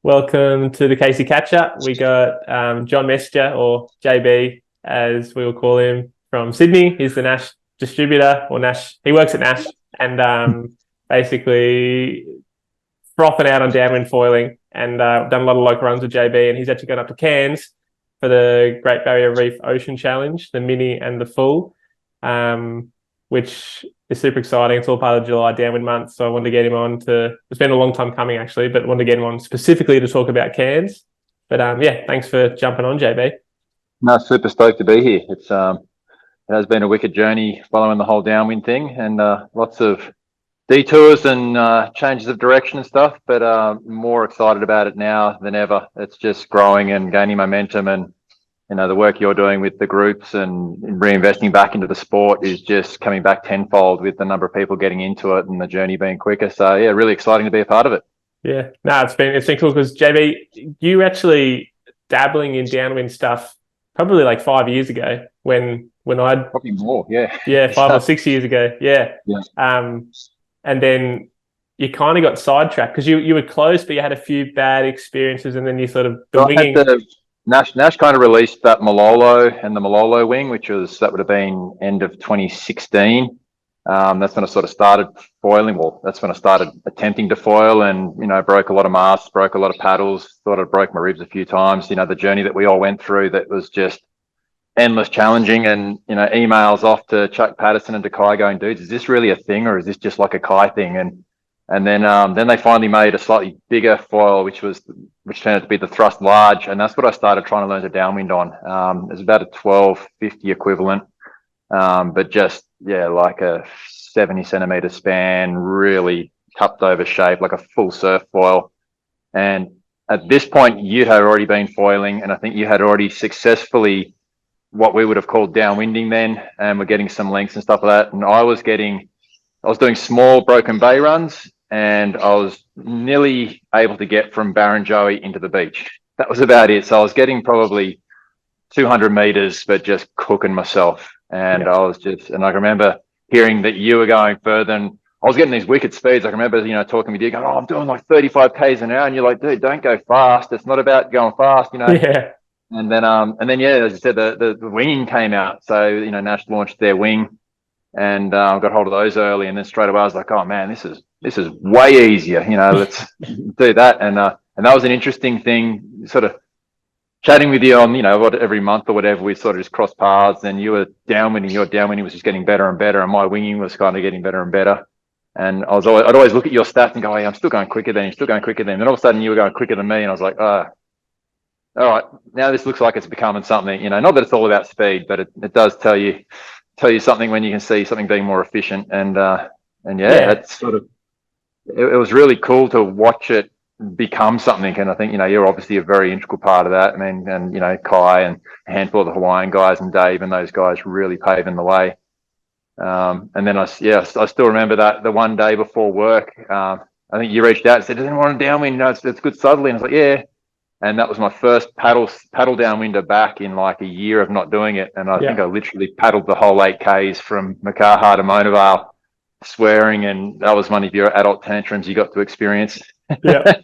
Welcome to the Casey Catch Up. We got John Messenger, or JB, as we will call him, from Sydney. He's the Nash distributor, or Nash. He works at Nash, and basically frothing out on downwind foiling. And done a lot of local runs with JB, and he's actually gone up to Cairns for the Great Barrier Reef Ocean Challenge, the mini and the full, which is super exciting. It's all part of July Downwind Month, so I wanted to get him on it's been a long time coming actually, but wanted to get him on specifically to talk about Cairns. But yeah, thanks for jumping on, JB. No, super stoked to be here. It has been a wicked journey following the whole downwind thing, and lots of detours and changes of direction and stuff, but more excited about it now than ever. It's just growing and gaining momentum, and the work you're doing with the groups and reinvesting back into the sport is just coming back tenfold with the number of people getting into it and the journey being quicker. So yeah, really exciting to be a part of it. Yeah, no, it's been cool because JB, you actually dabbling in downwind stuff probably like 5 years ago when I'd probably more, yeah, 5 or 6 years ago, yeah. And then you kind of got sidetracked because you were close, but you had a few bad experiences, and then you sort of winging. Nash kind of released that Malolo and the Malolo wing, that would have been end of 2016. That's when I sort of started foiling. Well, that's when I started attempting to foil, and broke a lot of masts, broke a lot of paddles. Thought I'd broke my ribs a few times. The journey that we all went through, that was just endless challenging, and emails off to Chuck Patterson and to Kai going, dudes, is this really a thing, or is this just like a Kai thing? And then they finally made a slightly bigger foil, which turned out to be the thrust large, and that's what I started trying to learn to downwind on. It was about a 1250 equivalent, but just like a 70 centimeter span, really cupped over shape, like a full surf foil. And at this point, you had already been foiling, and I think you had already successfully what we would have called downwinding then, and we're getting some lengths and stuff like that. And I was doing small broken bay runs, and I was nearly able to get from Barrenjoey into the beach. That was about it. So I was getting probably 200 meters, but just cooking myself. And I can remember hearing that you were going further, and I was getting these wicked speeds. I can remember, talking with you, going, I'm doing like 35 Ks an hour. And you're like, dude, don't go fast. It's not about going fast, Yeah. And then, as you said, the winging came out. So, Nash launched their wing, and got hold of those early. And then straight away I was like, oh man, this is way easier. Let's do that. And that was an interesting thing, sort of chatting with you on, every month or whatever. We sort of just crossed paths, and you were downwinding. Your downwinding was just getting better and better, and my winging was kind of getting better and better. And I'd always look at your stats and go, hey, I'm still going quicker than you, still going quicker than. And then all of a sudden you were going quicker than me, and I was like, all right, now this looks like it's becoming something. Not that it's all about speed, but it does tell you something when you can see something being more efficient. And that's sort of, it was really cool to watch it become something. And I think, you're obviously a very integral part of that. I mean, and, Kai and a handful of the Hawaiian guys and Dave and those guys really paving the way. And then I still remember that the one day before work, I think you reached out and said, does anyone want to downwind? No, it's good southerly. And I was like, yeah. And that was my first paddle downwinder back in like a year of not doing it. And I think I literally paddled the whole 8Ks from Makaha to Mona Vale, swearing. And that was one of your adult tantrums you got to experience. Yeah.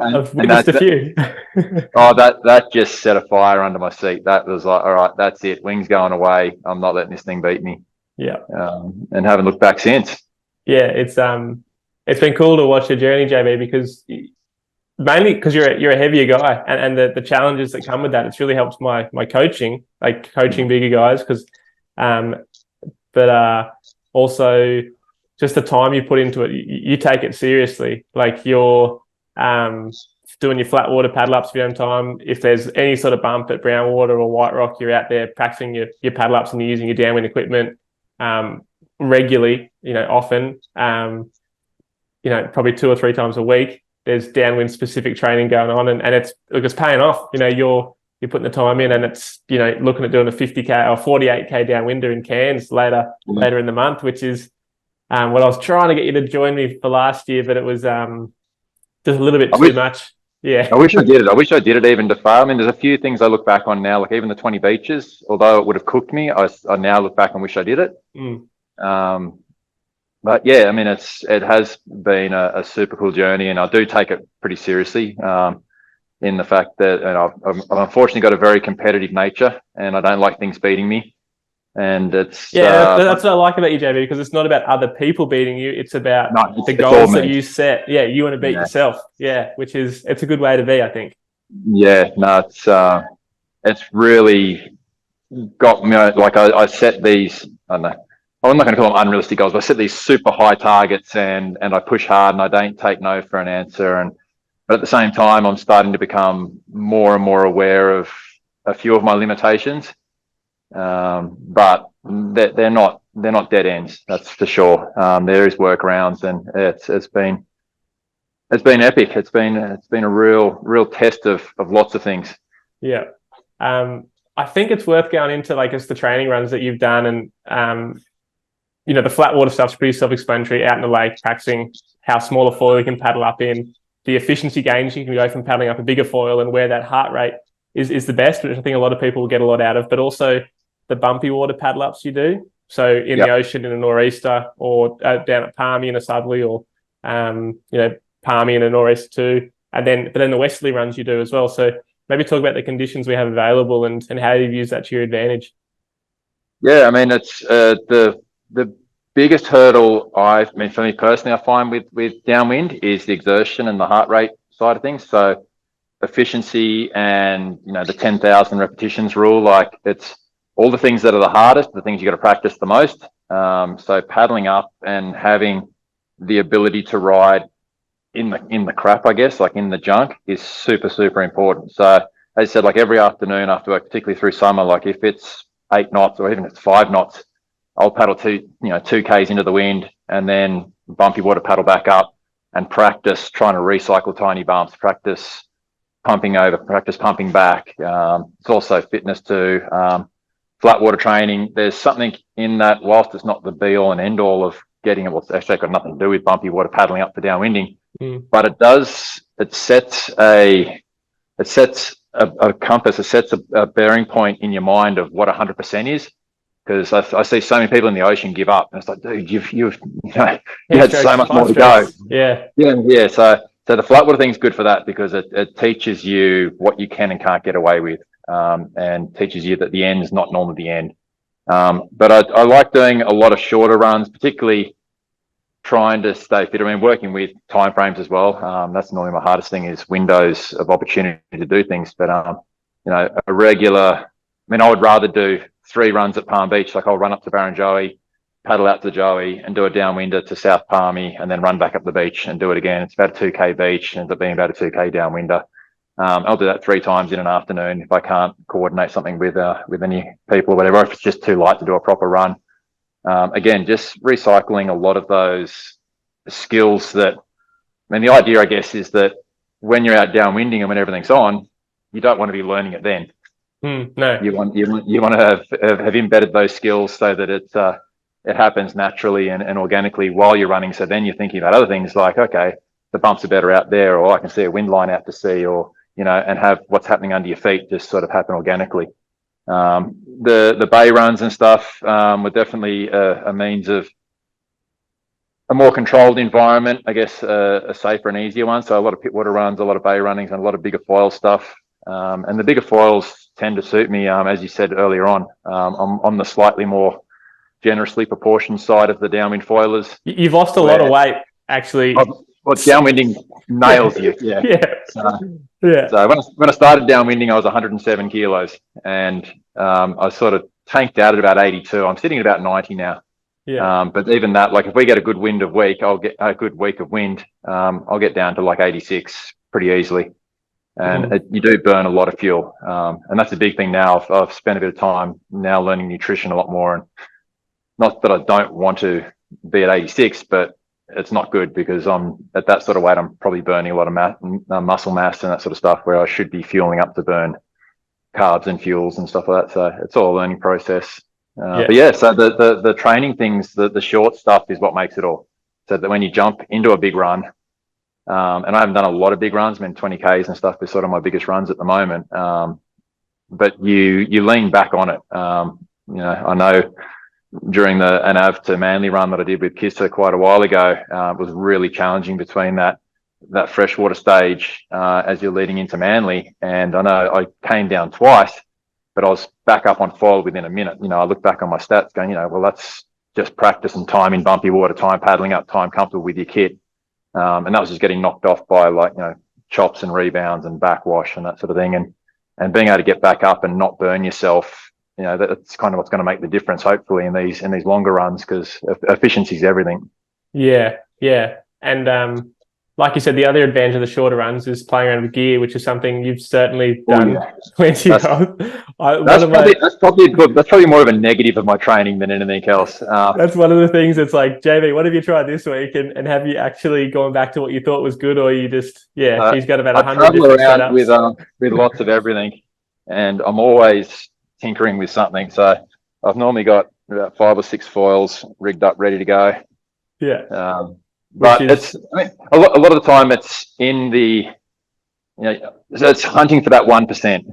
I've witnessed a few. That just set a fire under my seat. That was like, all right, that's it. Wings going away. I'm not letting this thing beat me. Yeah. And haven't looked back since. Yeah, it's been cool to watch your journey, JB, because mainly because you're a heavier guy, and the challenges that come with that. It's really helped my coaching, like coaching bigger guys, because but also just the time you put into it. You take it seriously. Like you're doing your flat water paddle ups if you have time. If there's any sort of bump at brown water or white rock, you're out there practicing your paddle ups, and you're using your downwind equipment regularly, often, probably 2 or 3 times a week. There's downwind specific training going on, and it's paying off. You're putting the time in, and it's looking at doing a 50K or 48K downwinder in Cairns later in the month, which is what I was trying to get you to join me for last year, but it was just a little bit too much. Yeah, I wish I did it. I wish I did it even to fail. I mean, there's a few things I look back on now, like even the 20 beaches. Although it would have cooked me, I now look back and wish I did it. but yeah, I mean, it has been a super cool journey, and I do take it pretty seriously. In the fact that, and I've unfortunately got a very competitive nature, and I don't like things beating me. And it's that's what I like about you, JB, because it's not about other people beating you. It's about the goals that you set. Yeah, you want to beat yourself. Yeah, it's a good way to be, I think. Yeah, no, it's really got me. Like I set these, I don't know, I'm not going to call them unrealistic goals, but I set these super high targets, and I push hard, and I don't take no for an answer. But at the same time, I'm starting to become more and more aware of a few of my limitations. But they're not dead ends, that's for sure. There is workarounds, and it's been epic. It's been a real test of lots of things. Yeah. I think it's worth going into like just the training runs that you've done, and the flat water stuff's pretty self-explanatory, out in the lake, practicing how small a foil you can paddle up in, the efficiency gains you can go from paddling up a bigger foil, and where that heart rate is the best, which I think a lot of people will get a lot out of, but also the bumpy water paddle ups you do. So in the ocean in a nor'easter, or down at Palmy in a southerly, or Palmy in a nor'easter too. But then the westerly runs you do as well. So maybe talk about the conditions we have available and how you've used that to your advantage. Yeah, I mean, it's the biggest hurdle for me personally, I find with downwind is the exertion and the heart rate side of things. So efficiency and the 10,000 repetitions rule, like it's all the things that are the hardest, the things you got to practice the most. So paddling up and having the ability to ride in the crap, I guess, like in the junk, is super, super important. So as I said, like every afternoon after work, particularly through summer, like if it's 8 knots or even if it's 5 knots, I'll paddle 2 Ks into the wind, and then bumpy water paddle back up and practice trying to recycle tiny bumps, practice pumping over, practice pumping back. It's also fitness too. Flat water training, there's something in that, whilst it's not the be all and end all of getting it, well, it's actually got nothing to do with bumpy water paddling up for downwinding, but it sets a compass, it sets a bearing point in your mind of what 100% is. Because I see so many people in the ocean give up, and it's like, dude, you had so much more to go. Yeah. So the flat water thing is good for that, because it teaches you what you can and can't get away with, and teaches you that the end is not normally the end. But I like doing a lot of shorter runs, particularly trying to stay fit. I mean, working with time frames as well. That's normally my hardest thing, is windows of opportunity to do things. But a regular. I mean, I would rather do 3 runs at Palm Beach. Like I'll run up to Barrenjoey, paddle out to Joey, and do a downwinder to South Palmy, and then run back up the beach and do it again. It's about a 2K beach, ends up being about a 2K downwinder. I'll do that 3 times in an afternoon if I can't coordinate something with any people or whatever, if it's just too light to do a proper run. Again, just recycling a lot of those skills that, I mean, the idea, I guess, is that when you're out downwinding and when everything's on, you don't want to be learning it then. No, you want to have embedded those skills so that it happens naturally and organically while you're running. So then you're thinking about other things like, okay, the bumps are better out there, or I can see a wind line out to sea, or and have what's happening under your feet just sort of happen organically. The bay runs and stuff were definitely a means of a more controlled environment, I guess, a safer and easier one. So a lot of pit water runs, a lot of bay runnings, and a lot of bigger foil stuff. And the bigger foils tend to suit me, as you said earlier on. I'm on the slightly more generously proportioned side of the downwind foilers. You've lost a lot of weight, actually. Well, downwinding nails you. Yeah. So when I started downwinding, I was 107 kilos, and I sort of tanked out at about 82. I'm sitting at about 90 now. Yeah. But even that, like if we get a good wind of week, I'll get a good week of wind. I'll get down to like 86 pretty easily. And you do burn a lot of fuel. And that's a big thing now. I've spent a bit of time now learning nutrition a lot more. And not that I don't want to be at 86, but it's not good, because I'm at that sort of weight, I'm probably burning a lot of muscle mass and that sort of stuff, where I should be fueling up to burn carbs and fuels and stuff like that. So it's all a learning process. But yeah, so the training things, the short stuff is what makes it all. So that when you jump into a big run, and I haven't done a lot of big runs, I mean, 20Ks and stuff is sort of my biggest runs at the moment. But you lean back on it. I know during an Av to Manly run that I did with Kista quite a while ago. It was really challenging between that freshwater stage as you're leading into Manly. And I know I came down twice, but I was back up on foil within a minute. I look back on my stats going, well, that's just practice and time in bumpy water, time paddling up, time comfortable with your kit. And that was just getting knocked off by chops and rebounds and backwash and that sort of thing. And being able to get back up and not burn yourself, that's kind of what's going to make the difference, hopefully, in these longer runs, because efficiency is everything. Yeah. And like you said, the other advantage of the shorter runs is playing around with gear, which is something you've certainly done plenty of. That's probably more of a negative of my training than anything else. That's one of the things. It's like, JB, what have you tried this week, and have you actually gone back to what you thought was good, or you just he's got about 100 different setups with lots of everything, and I'm always tinkering with something. So I've normally got about 5 or 6 foils rigged up, ready to go. Yeah. But a lot of the time it's in the, it's hunting for that 1%.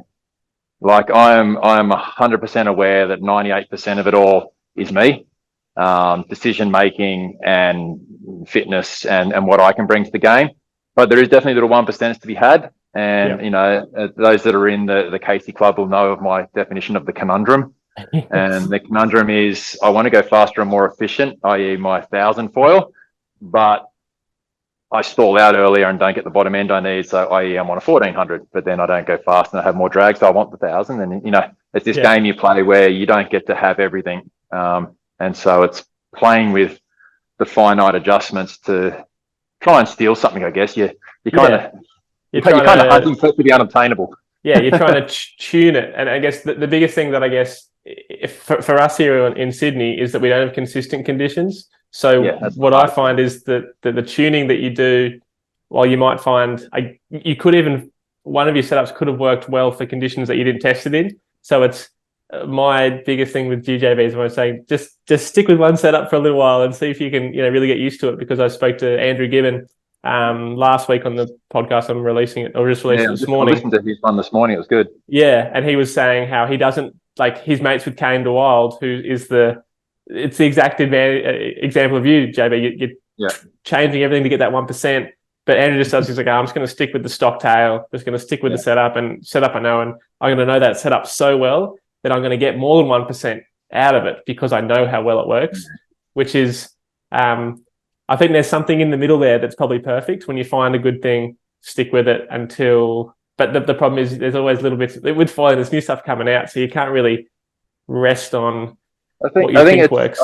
Like I'm 100% aware that 98% of it all is me, decision making and fitness and what I can bring to the game. But there is definitely little 1% to be had. And, those that are in the Casey Club will know of my definition of the conundrum. And the conundrum is I want to go faster and more efficient, i.e. my 1,000 foil. But I stall out earlier and don't get the bottom end I need. So i.e. I'm on a 1,400, but then I don't go fast and I have more drag. So I want the 1,000. And, it's this game you play where you don't get to have everything. And so it's playing with the finite adjustments to try and steal something, I guess. You're kind of hunting for it to be unobtainable. Yeah, you're trying to tune it. And I guess the biggest thing that I guess for us here in Sydney is that we don't have consistent conditions. So what I find is that the tuning that you do, while you might find you could even, one of your setups could have worked well for conditions that you didn't test it in. So it's my biggest thing with GJB is when I say just stick with one setup for a little while and see if you can really get used to it. Because I spoke to Andrew Gibbon last week on the podcast. I'm releasing it, or just released it this morning. I listened to his one this morning. It was good. Yeah, and he was saying how he doesn't like his mates with Kane de Wild, who is it's the exact example of you, JB. You're changing everything to get that 1%. But Andrew just does, he's like, I'm just going to stick with the stock tail, just going to stick with the setup I know, and I'm going to know that setup so well that I'm going to get more than 1% out of it because I know how well it works, which is, I think there's something in the middle there that's probably perfect. When you find a good thing, stick with it until, but the problem is there's always little bits, with foiling, there's new stuff coming out, so you can't really rest on I think works.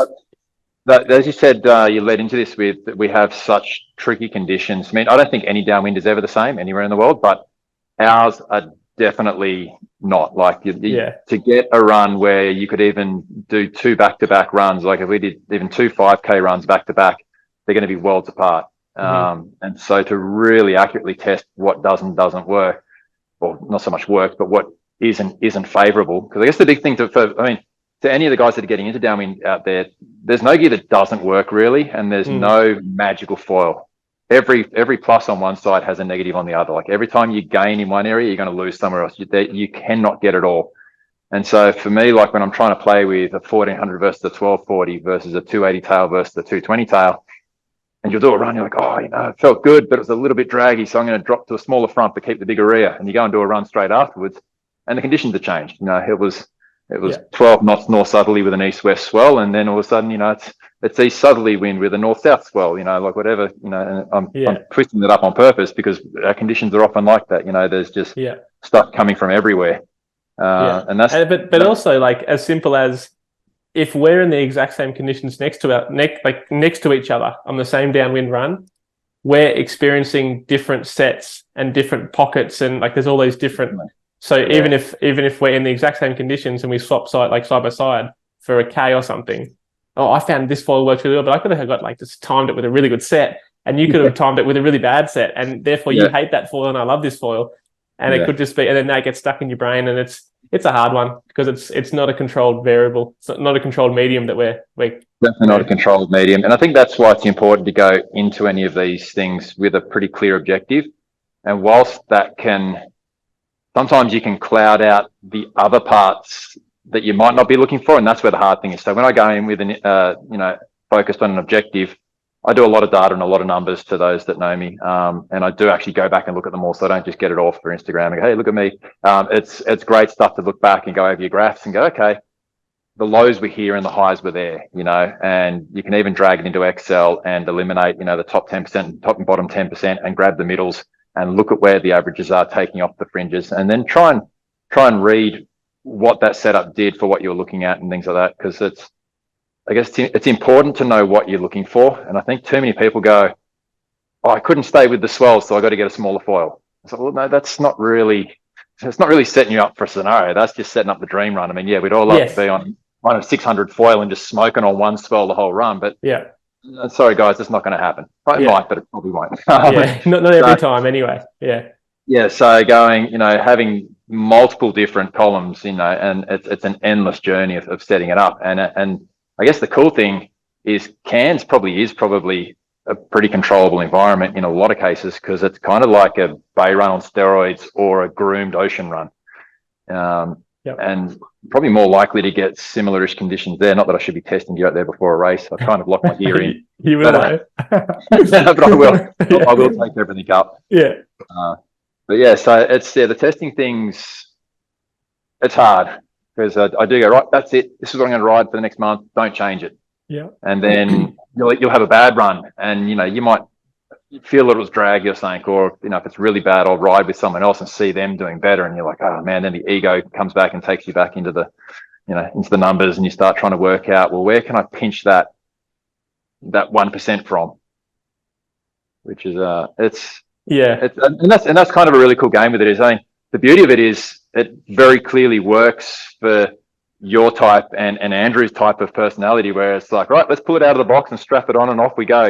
That, as you said, you led into this with that we have such tricky conditions. I mean, I don't think any downwind is ever the same anywhere in the world, but ours are definitely not. Like to get a run where you could even do 2 back-to-back runs, like if we did even 2 5K runs back-to-back, they're going to be worlds apart. And so to really accurately test what does and doesn't work, or not so much works, but what isn't favourable. Because I guess the big thing to any of the guys that are getting into downwind out there, there's no gear that doesn't work really, and there's no magical foil. Every plus on one side has a negative on the other. Like every time you gain in one area, you're going to lose somewhere else. You cannot get it all. And so for me, like when I'm trying to play with a 1,400 versus a 1,240 versus a 280 tail versus a 220 tail, and you'll do a run, you're like, it felt good, but it was a little bit draggy, so I'm going to drop to a smaller front but keep the bigger rear. And you go and do a run straight afterwards, and the conditions have changed. It was 12 knots north southerly with an east-west swell, and then all of a sudden, it's east southerly wind with a north-south swell, like whatever, and I'm twisting it up on purpose because our conditions are often like that. There's just stuff coming from everywhere. And that's but also like as simple as if we're in the exact same conditions next to each other on the same downwind run, we're experiencing different sets and different pockets, and like there's all these different. So even if we're in the exact same conditions and we swap side by side for a K or something, I found this foil works really well, but I could have got just timed it with a really good set, and you could have timed it with a really bad set, and therefore you hate that foil and I love this foil, and it could just be, and then that gets stuck in your brain, and it's a hard one because it's not a controlled variable, it's not a controlled medium that we're definitely not a controlled medium, and I think that's why it's important to go into any of these things with a pretty clear objective, and whilst that can. Sometimes you can cloud out the other parts that you might not be looking for, and that's where the hard thing is. So when I go in with an focused on an objective, I do a lot of data and a lot of numbers to those that know me, and I do actually go back and look at them all, so I don't just get it off for Instagram and go, hey, look at me. It's great stuff to look back and go over your graphs and go, okay, the lows were here and the highs were there, and you can even drag it into Excel and eliminate, the top 10%, top and bottom 10%, and grab the middles and look at where the averages are, taking off the fringes, and then try and read what that setup did for what you're looking at and things like that, because it's important to know what you're looking for. And I think too many people go, oh, I couldn't stay with the swells, so I got to get a smaller foil. So, well, no, it's not really setting you up for a scenario. That's just setting up the dream run. I mean, yeah, we'd all love to be on a 600 foil and just smoking on one swell the whole run, but sorry guys, it's not going to happen. It might, but it probably won't. Not every time anyway. So going, having multiple different columns, and it's an endless journey of setting it up. And I guess the cool thing is Cairns probably a pretty controllable environment in a lot of cases, because it's kind of like a bay run on steroids or a groomed ocean run. And probably more likely to get similar-ish conditions there. Not that I should be testing you out there before a race. I've kind of locked my gear in. You will, but I will. I will take everything up. So it's the testing things. It's hard, because I do go, right, that's it. This is what I'm going to ride for the next month. Don't change it. And then you'll have a bad run, and you might feel it was drag, you're saying, or if it's really bad, I'll ride with someone else and see them doing better, and you're like, oh man, then the ego comes back and takes you back into the into the numbers, and you start trying to work out, well, where can I pinch that 1% from, which is and that's kind of a really cool game with it. Is, I mean, the beauty of it is it very clearly works for your type and Andrew's type of personality, where it's like, right, let's pull it out of the box and strap it on and off we go,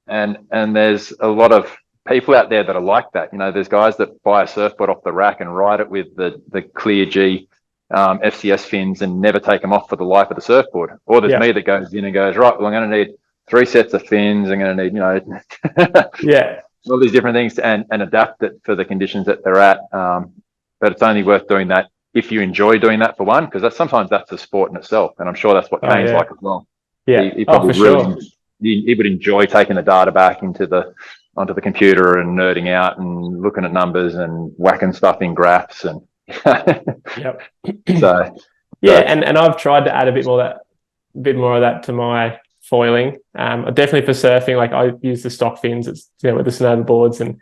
And there's a lot of people out there that are like that. There's guys that buy a surfboard off the rack and ride it with the Clear G FCS fins and never take them off for the life of the surfboard. Or there's me that goes in and goes, right, well, I'm going to need 3 sets of fins. I'm going to need, all these different things and adapt it for the conditions that they're at. But it's only worth doing that if you enjoy doing that, for one, because sometimes that's the sport in itself. And I'm sure that's what Kane's like as well. He probably he would enjoy taking the data back onto the computer and nerding out and looking at numbers and whacking stuff in graphs and and I've tried to add a bit more of that to my foiling. Definitely for surfing, like I use the stock fins. It's with the Sonoma boards, and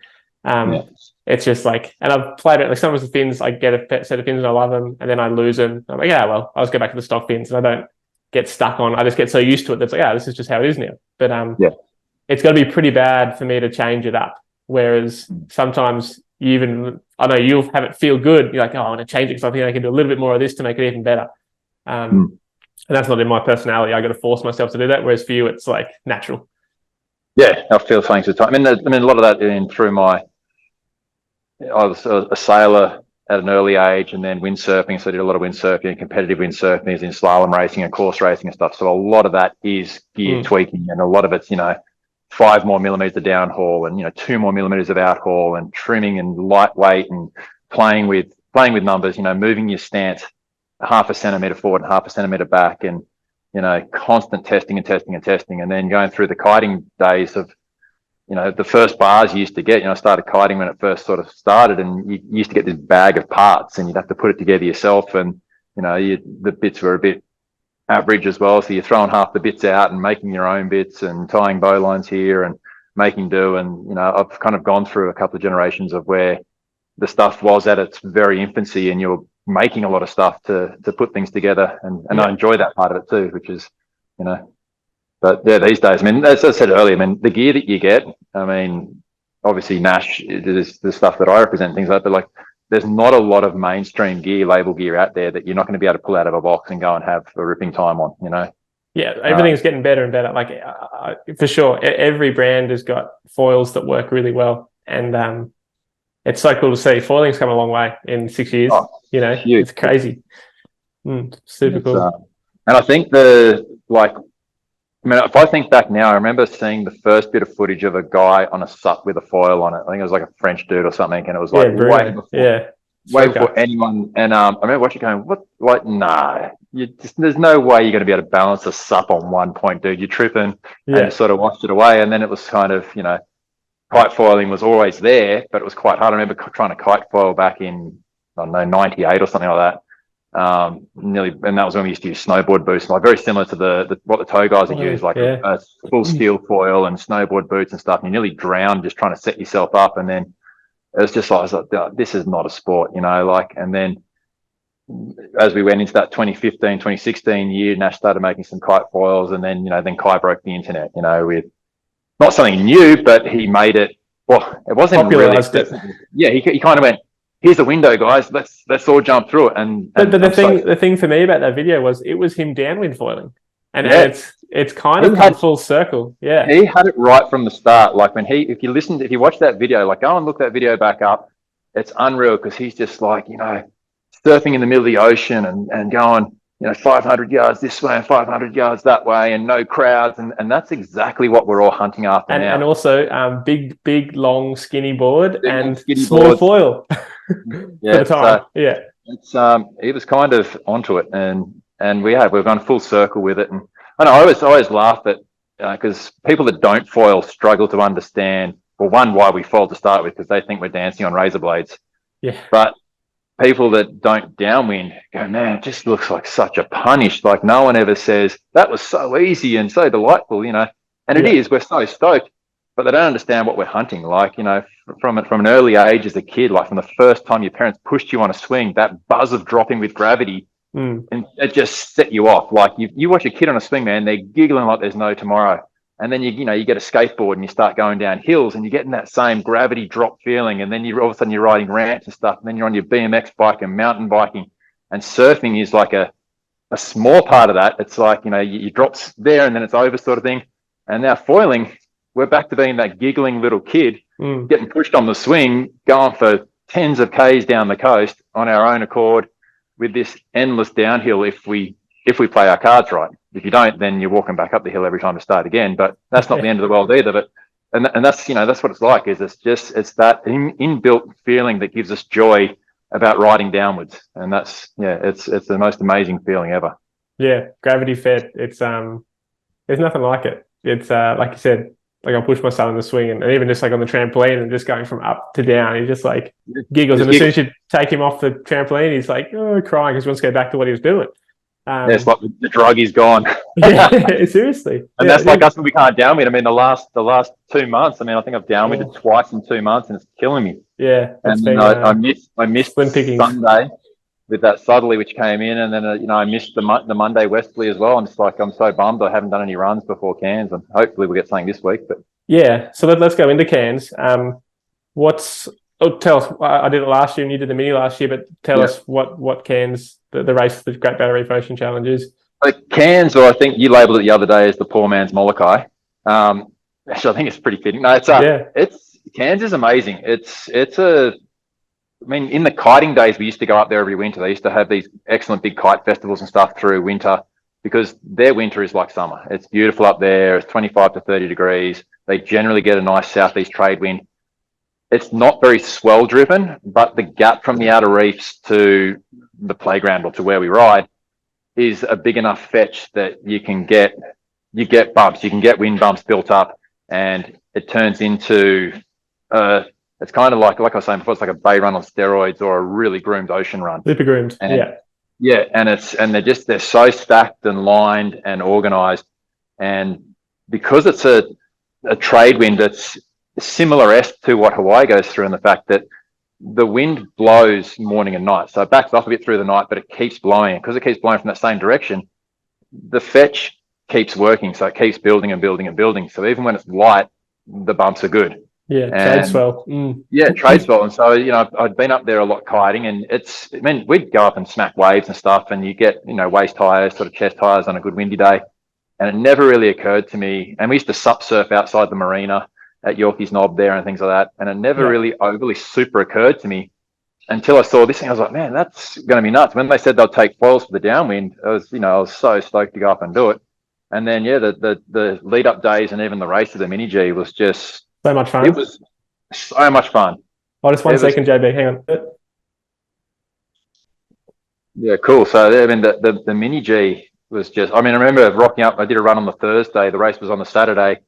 it's just like, and I've played it like sometimes the fins, I get a set of fins and I love them, and then I lose them. I'm like, I'll just go back to the stock fins, and I don't get stuck on. I just get so used to it that's like, this is just how it is now. But it's got to be pretty bad for me to change it up. Whereas sometimes you'll have it feel good. You're like, I want to change it because I think I can do a little bit more of this to make it even better. And that's not in my personality. I got to force myself to do that. Whereas for you, it's like natural. Yeah, I feel things at the time. I mean, a lot of that I was a sailor at an early age, and then windsurfing. So I did a lot of windsurfing, competitive windsurfing, in slalom racing and course racing and stuff. So a lot of that is gear tweaking, and a lot of it's 5 more millimeters of downhaul and 2 more millimeters of outhaul, and trimming and lightweight and playing with numbers. Moving your stance 0.5 centimeter forward and 0.5 centimeter back, and constant testing, and then going through the kiting days of the first bars you used to get. I started kiting when it first sort of started, and you used to get this bag of parts, and you'd have to put it together yourself, and the bits were a bit average as well, so you're throwing half the bits out and making your own bits and tying bow lines here and making do. And I've kind of gone through a couple of generations of where the stuff was at its very infancy, and you're making a lot of stuff to put things together, and I enjoy that part of it too, which is but these days, I mean, as I said earlier, I mean, the gear that you get, I mean, obviously Nash is the stuff that I represent, things like that, but like there's not a lot of mainstream gear, label gear out there that you're not going to be able to pull out of a box and go and have a ripping time on, Yeah, everything's getting better and better. Like for sure, every brand has got foils that work really well, and it's so cool to see. Foiling's come a long way in 6 years. Huge. It's crazy. Super cool. And I think if I think back now, I remember seeing the first bit of footage of a guy on a SUP with a foil on it. I think it was like a French dude or something, and it was like way before. way Stroker. before anyone. And I remember watching going, what? Like, nah, there's no way you're going to be able to balance a sup on one point, dude. You're tripping, and sort of washed it away. And then it was kind of, kite foiling was always there, but it was quite hard. I remember trying to kite foil back in, I don't know, 98 or something like that. And that was when we used to use snowboard boots, like very similar to what the tow guys would use, like a full steel foil and snowboard boots and stuff. And you nearly drowned just trying to set yourself up. And then it was just like, I was like, this is not a sport, and then as we went into that 2015, 2016 year, Nash started making some kite foils, and then, then Kai broke the internet, with not something new, but he made it. Well, it wasn't popularized really. it. Yeah, he kind of went, here's the window, guys. Let's all jump through it. And but the thing for me about that video was it was him downwind foiling, and it's kind of come full circle. Yeah, he had it right from the start. Like if you watch that video, like go and look that video back up. It's unreal because he's just like surfing in the middle of the ocean and going 500 yards this way and 500 yards that way, and no crowds, and that's exactly what we're all hunting after now. And also big long skinny board and skinny small foil. Yeah, for the time. It's he was kind of onto it, and we've gone full circle with it. And I know I always laugh at because people that don't foil struggle to understand, well, one, why we foil to start with, because they think we're dancing on razor blades. Yeah. But people that don't downwind go, man, it just looks like such a punish. Like no one ever says that was so easy and so delightful, and it is. We're so stoked, but they don't understand what we're hunting. Like from an early age as a kid, like from the first time your parents pushed you on a swing, that buzz of dropping with gravity, and it just set you off. Like you watch a kid on a swing, man, they're giggling like there's no tomorrow. And then you get a skateboard and you start going down hills and you're getting that same gravity drop feeling. And then all of a sudden you're riding ramps and stuff. And then you're on your BMX bike and mountain biking. And surfing is like a small part of that. It's like, you drops there and then it's over sort of thing. And now foiling, we're back to being that giggling little kid, getting pushed on the swing, going for tens of Ks down the coast on our own accord with this endless downhill if we play our cards right. If you don't, then you're walking back up the hill every time to start again. But that's not the end of the world either. But and that's that's what it's like. Is it's that inbuilt feeling that gives us joy about riding downwards, and that's it's the most amazing feeling ever. Yeah, gravity fed. It's there's nothing like it. It's like you said, like I'll push myself in the swing, and even just like on the trampoline and just going from up to down, he just like giggles. And as soon as you take him off the trampoline, he's like crying because he wants to go back to what he was doing. It's like the drug is gone. Yeah, seriously. And that's like us when we can't downwind. I mean, the last 2 months. I mean, I think I've downwinded twice in 2 months, and it's killing me. Yeah, and I missed Sunday with that southerly which came in, and then I missed the Monday westerly as well. I'm so bummed I haven't done any runs before Cairns, and hopefully we'll get something this week. But yeah, so let's go into Cairns. Tell us. I did it last year, and you did the mini last year. But tell us what Cairns, the race, the Great Barrier Reef Ocean Challenge is. Like Cairns, or I think you labelled it the other day as the poor man's Molokai. Actually, I think it's pretty fitting. No, it's Cairns is amazing. I mean, in the kiting days, we used to go up there every winter. They used to have these excellent big kite festivals and stuff through winter because their winter is like summer. It's beautiful up there. It's 25 to 30 degrees. They generally get a nice southeast trade wind. It's not very swell driven, but the gap from the outer reefs to the playground or to where we ride is a big enough fetch that you get bumps, you can get wind bumps built up, and it turns into it's kind of like I was saying before, it's like a bay run on steroids or a really groomed ocean run. Super groomed. Yeah, and they're so stacked and lined and organized, and because it's a trade wind that's similar-esque to what Hawaii goes through, in the fact that the wind blows morning and night, so it backs off a bit through the night, but it keeps blowing. Because it keeps blowing from that same direction, the fetch keeps working, so it keeps building and building and building. So even when it's light, the bumps are good. Yeah, trade swell. Yeah, trade swell. And so I'd been up there a lot kiting, and we'd go up and smack waves and stuff, and you get waist tires, sort of chest tires on a good windy day, and it never really occurred to me. And we used to sup surf outside the marina at Yorkeys Knob there and things like that. And it never really overly super occurred to me until I saw this thing. I was like, man, that's going to be nuts. When they said they'll take foils for the downwind, I was so stoked to go up and do it. And then, the lead up days and even the race of the mini G was just so much fun. It was so much fun. Oh, just one second, JB, hang on. Yeah, cool. So I mean, the mini G was just. I mean, I remember rocking up. I did a run on the Thursday. The race was on the Saturday,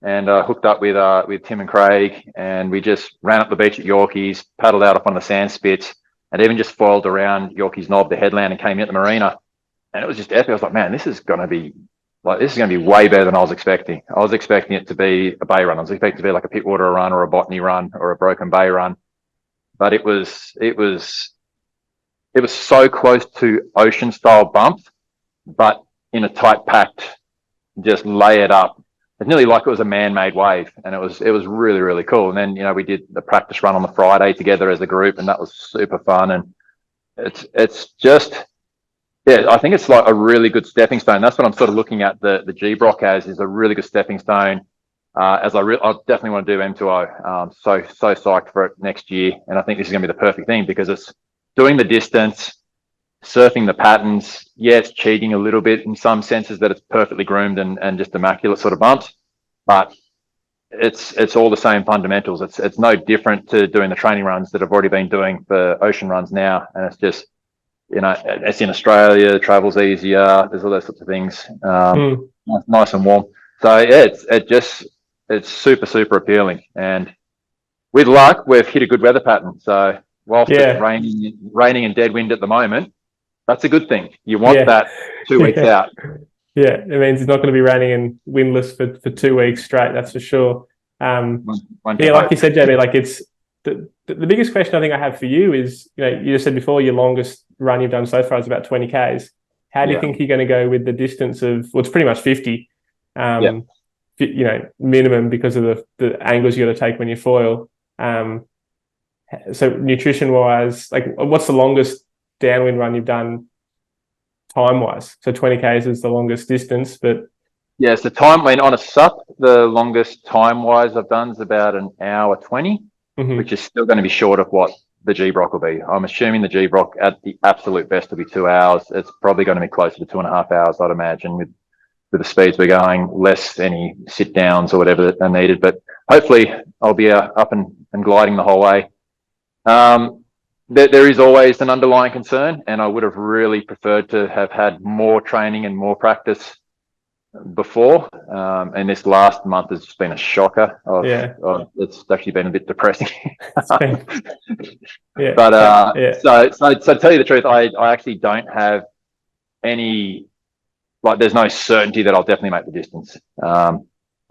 and hooked up with Tim and Craig, and we just ran up the beach at Yorkeys, paddled out up on the sand spits, and even just foiled around Yorkeys Knob, the headland, and came in at the marina. And it was just epic. I was like, man, this is going to be way better than I was expecting. I was expecting it to be a bay run. I was expecting it to be like a Pittwater run or a Botany run or a Broken Bay run, but it was so close to ocean style bumps, but in a tight packed, just lay it up. It's nearly like it was a man-made wave, and it was really, really cool. And then, you know, we did the practice run on the Friday together as a group, and that was super fun. And it's just, yeah, I think it's like a really good stepping stone. That's what I'm sort of looking at the GBROC as, is a really good stepping stone. As I definitely want to do M2O. So psyched for it next year, and I think this is going to be the perfect thing because it's doing the distance, surfing the patterns. Yeah, it's cheating a little bit in some senses that it's perfectly groomed and just immaculate sort of bumps, but it's all the same fundamentals. It's no different to doing the training runs that I've already been doing for ocean runs now, and it's just, you know, it's in Australia, the travel's easier, there's all those sorts of things. Nice and warm. So yeah, it's super appealing, and with luck we've hit a good weather pattern. So whilst it's raining and dead wind at the moment, that's a good thing. You want that 2 weeks out. Yeah, it means it's not going to be raining and windless for 2 weeks straight, that's for sure. Like you said, JB, like it's the biggest question I think I have for you is, you know, you just said before your longest run you've done so far is about 20 Ks. How do you think you're going to go with the distance of, well, it's pretty much 50, you know, minimum, because of the angles you got to take when you foil. So nutrition wise, like what's the longest downwind run you've done time wise? So 20 Ks is the longest distance, but yeah, so time, when on a sup, the longest time wise I've done is about an hour 20, which is still going to be short of what the GBROC will be. I'm assuming the GBROC at the absolute best will be 2 hours. It's probably going to be closer to 2.5 hours, I'd imagine, with the speeds we're going, less any sit downs or whatever that are needed. But hopefully I'll be up and gliding the whole way. There is always an underlying concern, and I would have really preferred to have had more training and more practice before. And this last month has just been a shocker. It's actually been a bit depressing. So to tell you the truth, I actually don't have any, like, there's no certainty that I'll definitely make the distance. I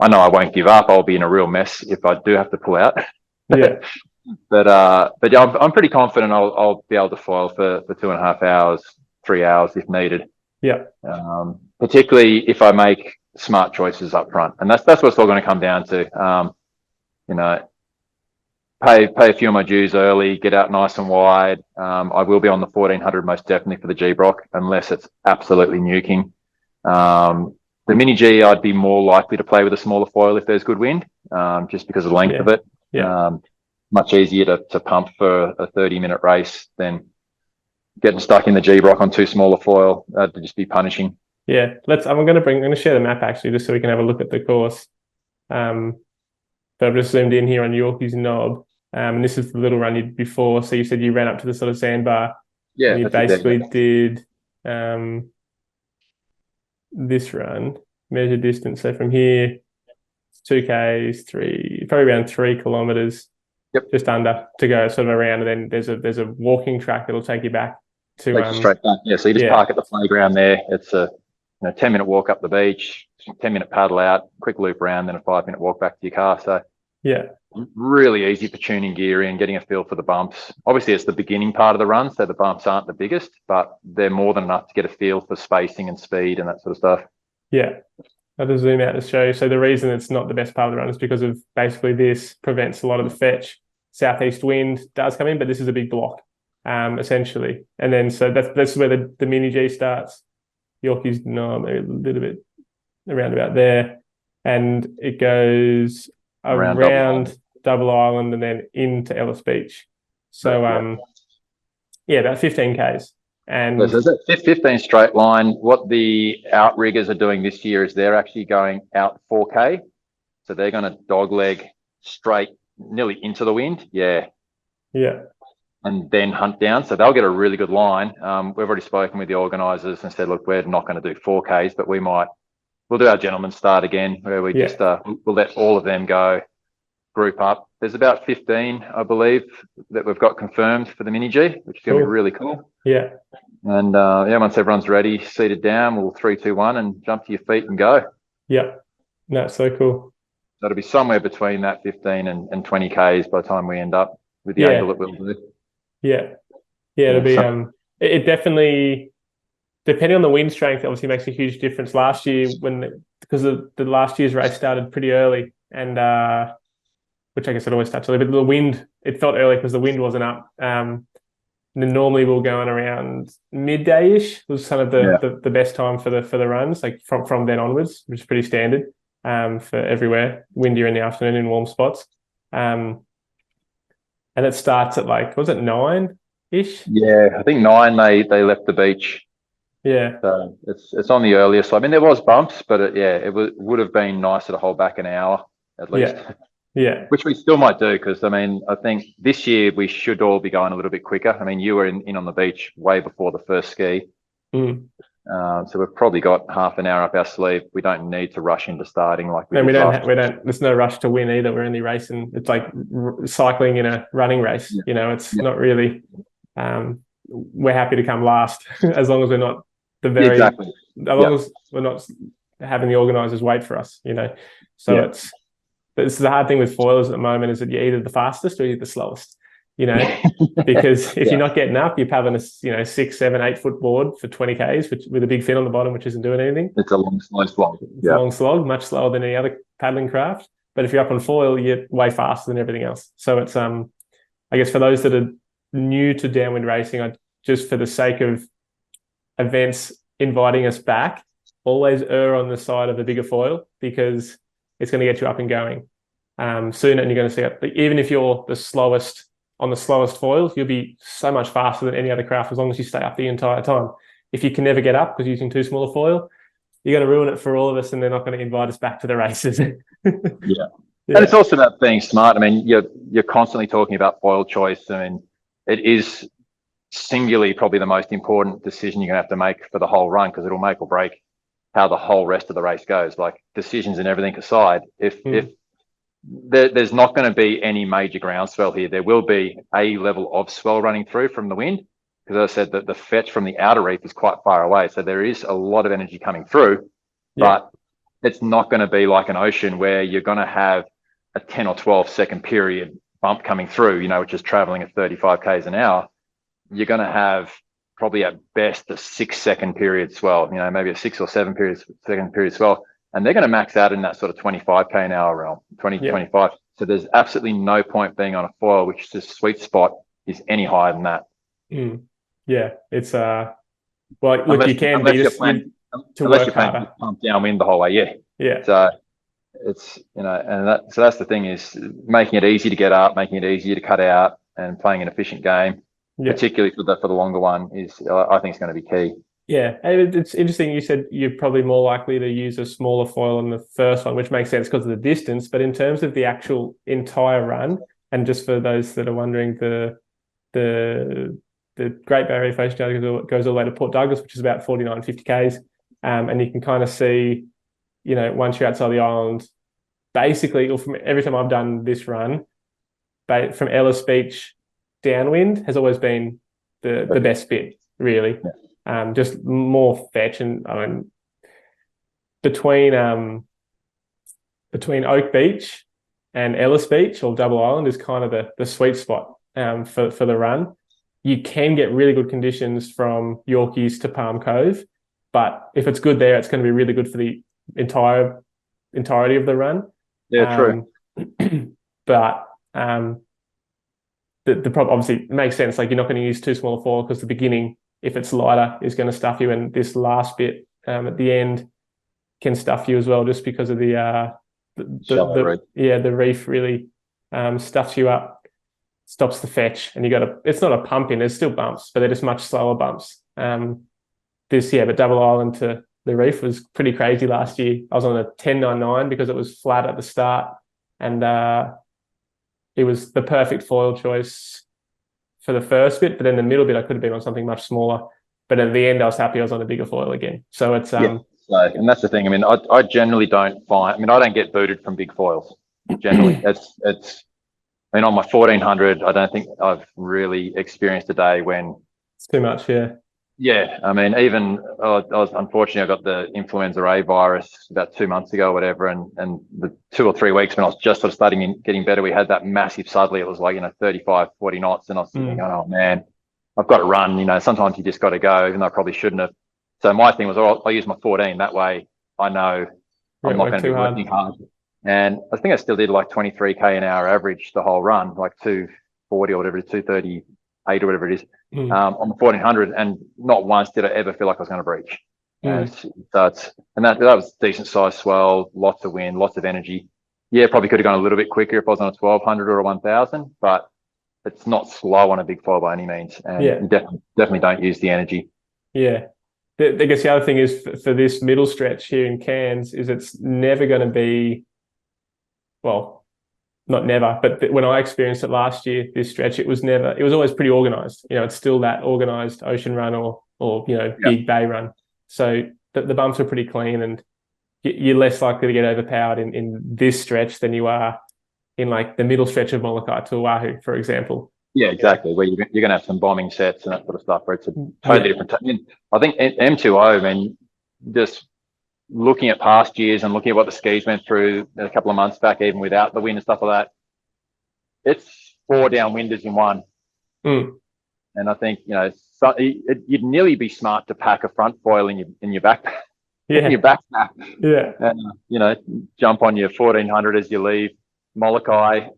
know I won't give up. I'll be in a real mess if I do have to pull out. But yeah, I'm pretty confident I'll be able to foil for 2.5 hours, 3 hours if needed. Particularly if I make smart choices up front, and that's what it's all going to come down to. You know, pay a few of my dues early, get out nice and wide. I will be on the 1400 most definitely for the GBROC, unless it's absolutely nuking. The mini G, I'd be more likely to play with a smaller foil if there's good wind, just because of the length of it. Much easier to pump for a 30-minute race than getting stuck in the GBROC on too small a foil. That'd just be punishing. I'm going to share the map actually, just so we can have a look at the course. But I've just zoomed in here on Yorkeys Knob, and this is the little run you did before. So you said you ran up to the sort of sandbar. And you basically did this run, measure distance. So from here, 2 Ks, probably around 3 kilometers. Just under to go sort of around, and then there's a walking track that'll take you back to straight back. So you just park at the playground there. It's a 10-minute walk up the beach, 10-minute paddle out, quick loop around, then a 5-minute walk back to your car. So really easy for tuning gear in, getting a feel for the bumps. Obviously it's the beginning part of the run, so the bumps aren't the biggest, but they're more than enough to get a feel for spacing and speed and that sort of stuff. I'll just zoom out to show you. So the reason it's not the best part of the run is because of basically this prevents a lot of the fetch. Southeast wind does come in, but this is a big block, essentially. And then so that's where the mini G starts. Yorkeys Knob, maybe a little bit around about there, and it goes around Double Island and then into Ellis Beach. So about 15 Ks. And so that 15 straight line. What the outriggers are doing this year is they're actually going out 4K, so they're going to dogleg straight nearly into the wind. and then hunt down. So they'll get a really good line. We've already spoken with the organisers and said, look, we're not going to do 4Ks, but we'll do our gentleman's start again, where we just we'll let all of them go, group up. There's about 15, I believe, that we've got confirmed for the mini G, which is going to be really cool. Yeah. And once everyone's ready, seated down, we'll 3, 2, 1, and jump to your feet and go. Yeah, that's so cool. So it'll be somewhere between that 15 and 20 Ks by the time we end up with the angle that we'll do. Yeah, it'll be it definitely, depending on the wind strength, obviously makes a huge difference. Last year, because the last year's race started pretty early, and which I guess it always starts early, but the wind, it felt early because the wind wasn't up. And normally we'll go on around midday-ish was kind of the best time for the runs, like from then onwards, which is pretty standard for everywhere. Windier in the afternoon in warm spots. And it starts at was it 9-ish? Yeah, I think 9 they left the beach. Yeah. So it's on the earlier side. I mean, there was bumps, but it would have been nicer to hold back an hour at least. Yeah. Which we still might do, because I think this year we should all be going a little bit quicker. I mean, you were in on the beach way before the first ski. So we've probably got half an hour up our sleeve. We don't need to rush into starting like we don't. There's no rush to win either. We're only racing. It's like cycling in a running race. It's not really. We're happy to come last as long as we're not as long as we're not having the organisers wait for us. So it's the hard thing with foilers at the moment is that you're either the fastest or you're the slowest. Because if you're not getting up, you're paddling a 6, 7, 8 foot board for 20 Ks, with a big fin on the bottom, which isn't doing anything. It's a long, slow slog. It's a long slog, much slower than any other paddling craft. But if you're up on foil, you're way faster than everything else. So it's I guess for those that are new to downwind racing, just for the sake of events inviting us back, always err on the side of the bigger foil, because it's going to get you up and going sooner, and you're going to see it. Even if you're the slowest on the slowest foils, you'll be so much faster than any other craft as long as you stay up the entire time. If you can never get up because you're using too small a foil, you're going to ruin it for all of us, and they're not going to invite us back to the races. And it's also about being smart. I mean, you're constantly talking about foil choice. I mean, it is singularly probably the most important decision you're going to have to make for the whole run, because it'll make or break how the whole rest of the race goes. Like, decisions and everything aside, if there's not going to be any major ground swell here, there will be a level of swell running through from the wind, because as I said, that the fetch from the outer reef is quite far away, so there is a lot of energy coming through. But it's not going to be like an ocean where you're going to have a 10 or 12 second period bump coming through, which is traveling at 35 Ks an hour. You're going to have probably at best a 6 second period swell, maybe a 6 or 7 second period swell. And they're going to max out in that sort of 25 K an hour realm, 25. So there's absolutely no point being on a foil, which is the sweet spot is any higher than that. Yeah, it's look, you can be just to work harder. Pump downwind the whole way. Yeah. So it's so that's the thing, is making it easy to get up, making it easier to cut out, and playing an efficient game, particularly for the longer one, is I think it's going to be key. Yeah, it's interesting. You said you're probably more likely to use a smaller foil on the first one, which makes sense because of the distance. But in terms of the actual entire run, and just for those that are wondering, the Great Barrier Reef Ocean goes all the way to Port Douglas, which is about 49, 50 Ks. And you can kind of see, once you're outside the island, basically, or from every time I've done this run, from Ellis Beach downwind has always been the best bit, really. Just more fetch, and I mean, between Oak Beach and Ellis Beach or Double Island is kind of the sweet spot for the run. You can get really good conditions from Yorkies to Palm Cove, but if it's good there, it's going to be really good for the entirety of the run. Yeah, true. But the problem, obviously, it makes sense. Like, you're not going to use too small a foil, because the beginning, if it's lighter, is going to stuff you, and this last bit at the end can stuff you as well, just because of the reef really stuffs you up, stops the fetch, and it's not a pump in, there's still bumps, but they're just much slower bumps. But Double Island to the reef was pretty crazy last year. I was on a 10.99 because it was flat at the start, and it was the perfect foil choice for the first bit, but then the middle bit I could have been on something much smaller. But at the end, I was happy I was on a bigger foil again. So it's So, and that's the thing. I mean, I generally don't find. I mean, I don't get booted from big foils. Generally, it's. I mean, on my 1400, I don't think I've really experienced a day when it's too much. Yeah. Yeah, I mean, even I was unfortunately I got the influenza A virus about 2 months ago, or whatever, and the 2 or 3 weeks when I was just sort of starting getting better, we had that massive southerly. It was like 35, 40 knots, and I was thinking, oh man, I've got to run. Sometimes you just got to go, even though I probably shouldn't have. So my thing was, I'll use my 14. That way, I know I'm not going to be working hard. And I think I still did like 23k an hour average the whole run, like 240 or whatever it is, 238 or whatever it is. On the 1400, and not once did I ever feel like I was going to breach. And that was decent size swell, lots of wind, lots of energy. Yeah, probably could have gone a little bit quicker if I was on a 1200 or a 1000, but it's not slow on a big foil by any means. And you definitely don't use the energy. Yeah. I guess the other thing is for this middle stretch here in Cairns is it's never going to be, well, not never, but when I experienced it last year, this stretch, it was always pretty organized. It's still that organized ocean run or big bay run. So the bumps are pretty clean, and you're less likely to get overpowered in this stretch than you are in like the middle stretch of Molokai to Oahu, for example. Yeah, exactly. Where you're going to have some bombing sets and that sort of stuff, where it's a totally different. I think M2O, man, just looking at past years and looking at what the skis went through a couple of months back, even without the wind and stuff like that, it's 4 downwinders in one. And I think you'd nearly be smart to pack a front foil in your backpack. In your backpack. And jump on your 1400 as you leave Molokai,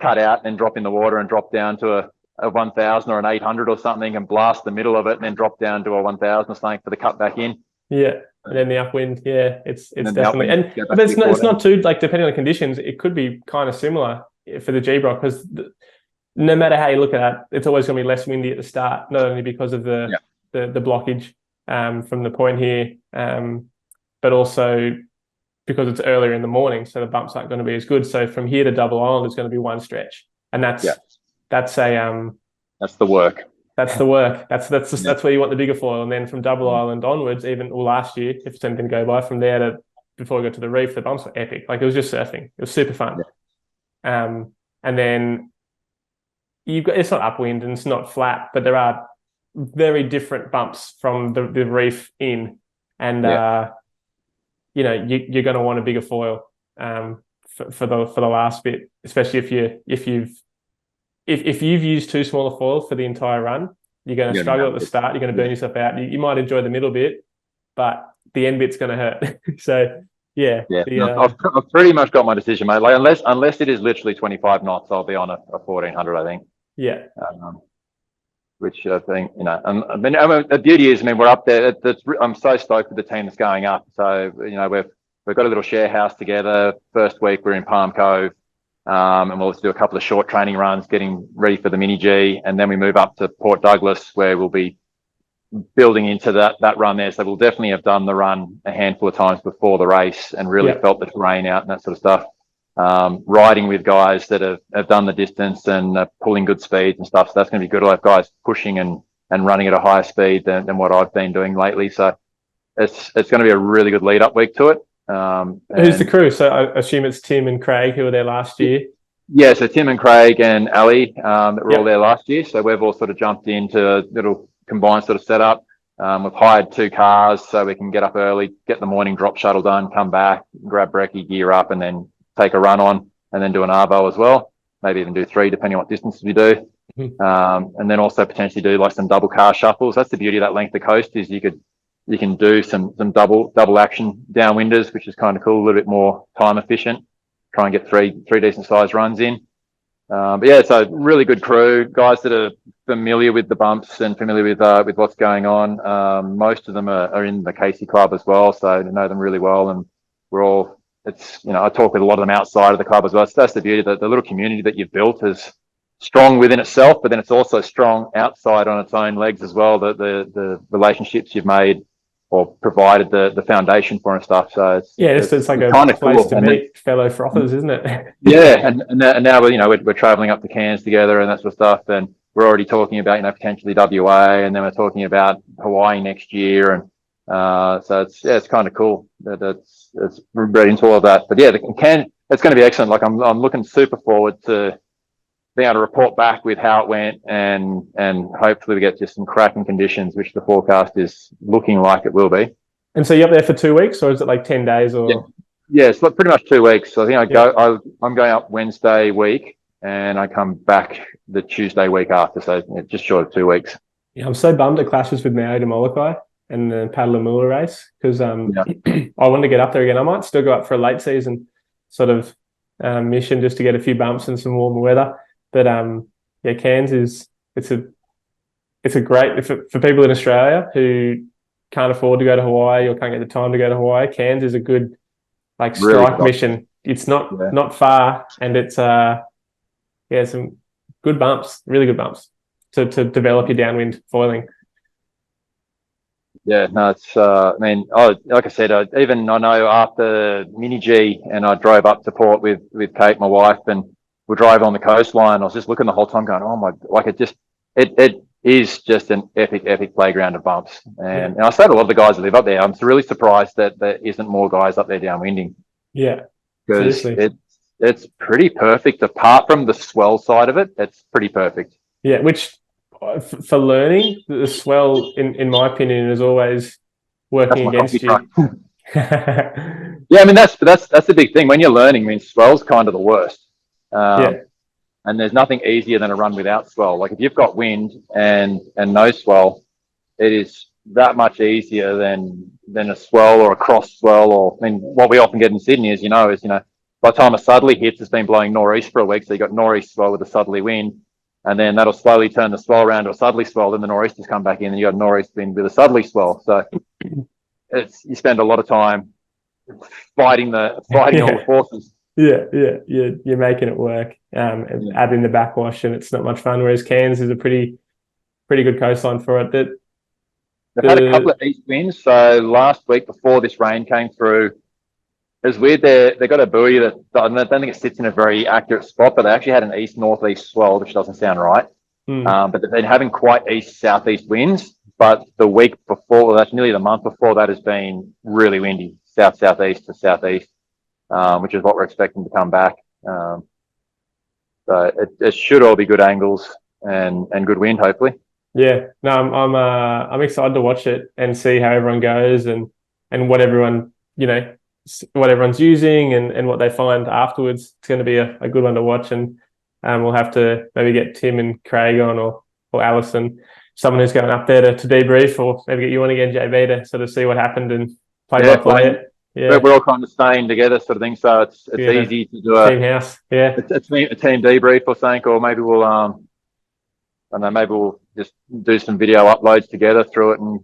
cut out and drop in the water and drop down to a 1000 or an 800 or something, and blast the middle of it and then drop down to a 1000 or something for the cut back in. And then the upwind, it's definitely, but it's not too, like, depending on the conditions, it could be kind of similar for the GBROC, because no matter how you look at it, it's always going to be less windy at the start, not only because of the blockage from the point here, but also because it's earlier in the morning, so the bumps aren't going to be as good. So from here to Double Island is going to be one stretch, and that's the work. That's the work. That's where you want the bigger foil. And then from Double Island onwards, even last year, if it's anything to go by, from there to before we got to the reef, the bumps were epic. Like, it was just surfing. It was super fun. And then it's not upwind and it's not flat, but there are very different bumps from the reef in, and you're going to want a bigger foil for the last bit, especially if you've used too small a foil for the entire run, you're going to struggle at the start. You're going to burn yourself out. You might enjoy the middle bit, but the end bit's going to hurt. So I've pretty much got my decision made. Like, unless it is literally 25 knots, I'll be on a 1400, I think. Which I think, the beauty is, we're up there. I'm so stoked with the team that's going up. So we've got a little share house together. First week we're in Palm Cove. And we'll do a couple of short training runs, getting ready for the mini G, and then we move up to Port Douglas, where we'll be building into that run there. So we'll definitely have done the run a handful of times before the race and really felt the terrain out and that sort of stuff. Riding with guys that have done the distance and pulling good speeds and stuff. So that's going to be good. I'll have guys pushing and running at a higher speed than what I've been doing lately. So it's going to be a really good lead up week to it. Who's the crew? So I assume it's Tim and Craig, who were there last year. Yeah, so Tim and Craig and Ali that were all there last year. So we've all sort of jumped into a little combined sort of setup. We've hired 2 cars so we can get up early, get the morning drop shuttle done, come back, grab brekkie, gear up, and then take a run on, and then do an arvo as well. Maybe even do 3, depending on what distances we do. And then also potentially do like some double car shuffles. That's the beauty of that length of coast, is you can do some double action downwinders, which is kind of cool, a little bit more time efficient. Try and get three decent sized runs in. But yeah, it's a really good crew, guys that are familiar with the bumps and familiar with what's going on. Most of them are in the Casey Club as well, so I know them really well, and we're all. I talk with a lot of them outside of the club as well. So that's the beauty, that the little community that you've built is strong within itself, but then it's also strong outside on its own legs as well. The relationships you've made or provided the foundation for and stuff. So it's like a kind of place to meet fellow frothers, isn't it? And now we're traveling up to Cairns together and that sort of stuff. And we're already talking about, potentially WA, and then we're talking about Hawaii next year. And so it's kind of cool that it's read into all of that. But yeah, it's going to be excellent. Like I'm looking super forward to being able to report back with how it went, and hopefully we get just some cracking conditions, which the forecast is looking like it will be. And so you're up there for 2 weeks, or is it like 10 days? Or yeah, it's pretty much 2 weeks. So I think I'm going up Wednesday week, and I come back the Tuesday week after. So just short of 2 weeks. Yeah, I'm so bummed it clashes with Maui to Molokai and the Paddle-a-Moola race, because I want to get up there again. I might still go up for a late season sort of mission just to get a few bumps and some warmer weather. But Cairns it's a great for people in Australia who can't afford to go to Hawaii or can't get the time to go to Hawaii. Cairns is a good strike mission. It's not far, and it's some good bumps, really good bumps to develop your downwind foiling. Yeah, no, it's like I said, I know after Mini G, and I drove up to Port with Kate, my wife, and we drive on the coastline. I was just looking the whole time going, oh my, it is just an epic playground of bumps. And I say to a lot of the guys that live up there, I'm really surprised that there isn't more guys up there downwinding. Yeah. Because it's pretty perfect. Apart from the swell side of it, it's pretty perfect. Yeah, which for learning, the swell, in my opinion, is always working against you. Yeah, I mean that's the big thing. When you're learning, I mean, swell's kind of the worst. And there's nothing easier than a run without swell. Like if you've got wind and no swell, it is that much easier than a swell or a cross swell. Or I mean, what we often get in Sydney, as by the time a southerly hits, it's been blowing northeast for a week, so you got northeast swell with a southerly wind, and then that'll slowly turn the swell around to a southerly swell. Then the nor'easters come back in, and you got northeast wind with a southerly swell. So you spend a lot of time fighting all the forces. Yeah, you're making it work. And adding the backwash, and it's not much fun. Whereas Cairns is a pretty good coastline for it. They've had a couple of east winds. So last week, before this rain came through, it was weird. They got a buoy that I don't think it sits in a very accurate spot, but they actually had an east-northeast swell, which doesn't sound right. But they've been having quite east-southeast winds. But the week before, that's nearly the month before that, has been really windy, south-southeast to southeast, which is what we're expecting to come back. So it should all be good angles and good wind, hopefully. Yeah, no, I'm excited to watch it and see how everyone goes and what everyone what everyone's using and what they find afterwards. It's going to be a good one to watch, and we'll have to maybe get Tim and Craig on or Alison, someone who's going up there to debrief, or maybe get you on again, JB, to sort of see what happened and play it. Yeah, we're all kind of staying together, sort of thing. So it's easy to do a team house. Yeah, a team debrief or something, or maybe we'll I don't know, maybe we'll just do some video uploads together through it and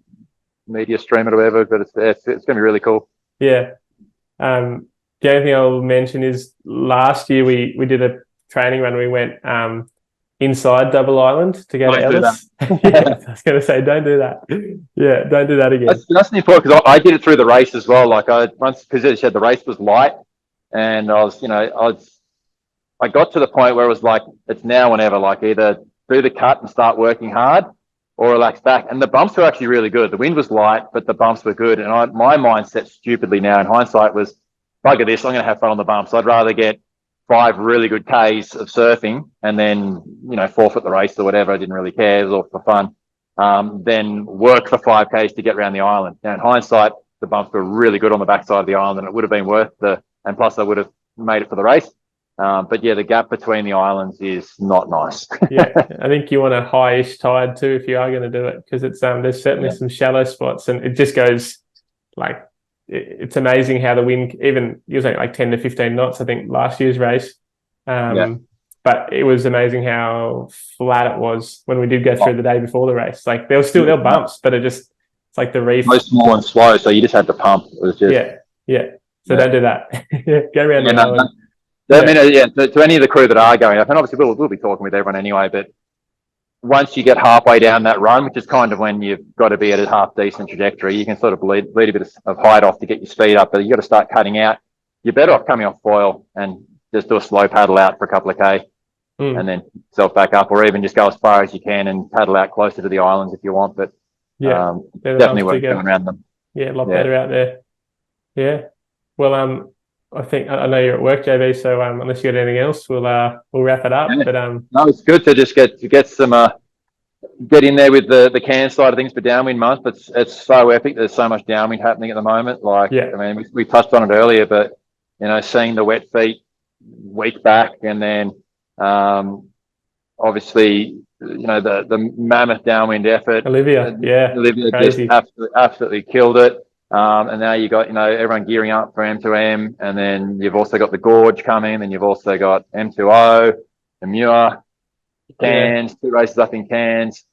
media stream it or whatever. But it's going to be really cool. Yeah. The only thing I'll mention is last year we did a training run. We went inside Double Island to go to Ellis. Yeah, I was going to say, don't do that. Yeah, don't do that again. That's important, because I did it through the race as well. Like because it said the race was light, and I got to the point where it was like, it's now or never. Like either do the cut and start working hard, or relax back. And the bumps were actually really good. The wind was light, but the bumps were good. And my mindset, stupidly now in hindsight, was, bugger this, I'm going to have fun on the bumps. I'd rather get 5 really good Ks of surfing and then, forfeit the race or whatever. I didn't really care. It was all for fun. Then work for 5 Ks to get around the island. Now, in hindsight, the bumps were really good on the backside of the island, and it would have been worth and plus I would have made it for the race. But yeah, the gap between the islands is not nice. Yeah, I think you want a high-ish tide too if you are going to do it, because it's there's certainly some shallow spots, and it just goes like, it's amazing how the wind, even you were saying like 10 to 15 knots, I think, last year's race. But it was amazing how flat it was when we did go through the day before the race. Like there were bumps, but it's like the reef. So small and slow, so you just had to pump. It was just So don't do that. Go around the island. I mean, to any of the crew that are going up, and obviously we'll be talking with everyone anyway, but once you get halfway down that run, which is kind of when you've got to be at a half decent trajectory, you can sort of bleed a bit of height off to get your speed up, but you got to start cutting out. You're better off coming off foil and just do a slow paddle out for a couple of K. and then yourself back up, or even just go as far as you can and paddle out closer to the islands if you want. But definitely worth going around them. Yeah, a lot better out there. Yeah. Well, I think I know you're at work, JB. So unless you got anything else, we'll wrap it up. Yeah. But no, it's good to just get some get in there with the Cairns side of things for Downwind Month. But it's so epic. There's so much downwind happening at the moment. Like, I mean, we touched on it earlier, but seeing the wet feet week back, and then obviously the mammoth downwind effort. Olivia crazy. Just absolutely killed it. And now you got everyone gearing up for M2M, and then you've also got the Gorge coming, and you've also got M2O, the Muir, Cairns, 2 races up in Cairns,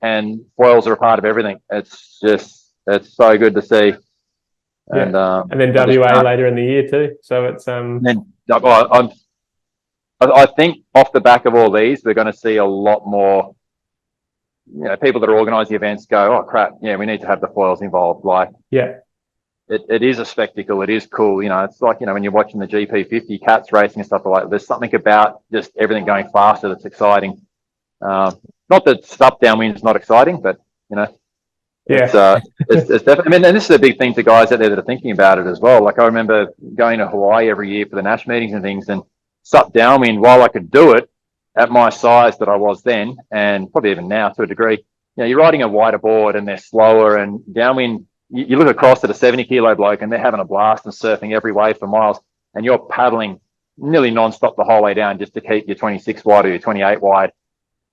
and foils are a part of everything. It's so good to see. And then WA later in the year too. So it's I think off the back of all these, we're going to see a lot more. People that are organising events go, oh crap, we need to have the foils involved. It is a spectacle. It is cool. It's like when you're watching the GP50 cats racing and stuff like that. There's something about just everything going faster that's exciting. Not that stuff downwind is not exciting, but it's definitely. I mean, and this is a big thing to guys out there that are thinking about it as well. Like I remember going to Hawaii every year for the Nash meetings and things, and sup downwind, while I could do it at my size that I was then, and probably even now to a degree, you're riding a wider board and they're slower, and downwind, you look across at a 70-kilo bloke and they're having a blast and surfing every wave for miles, and you're paddling nearly non-stop the whole way down just to keep your 26 wide or your 28 wide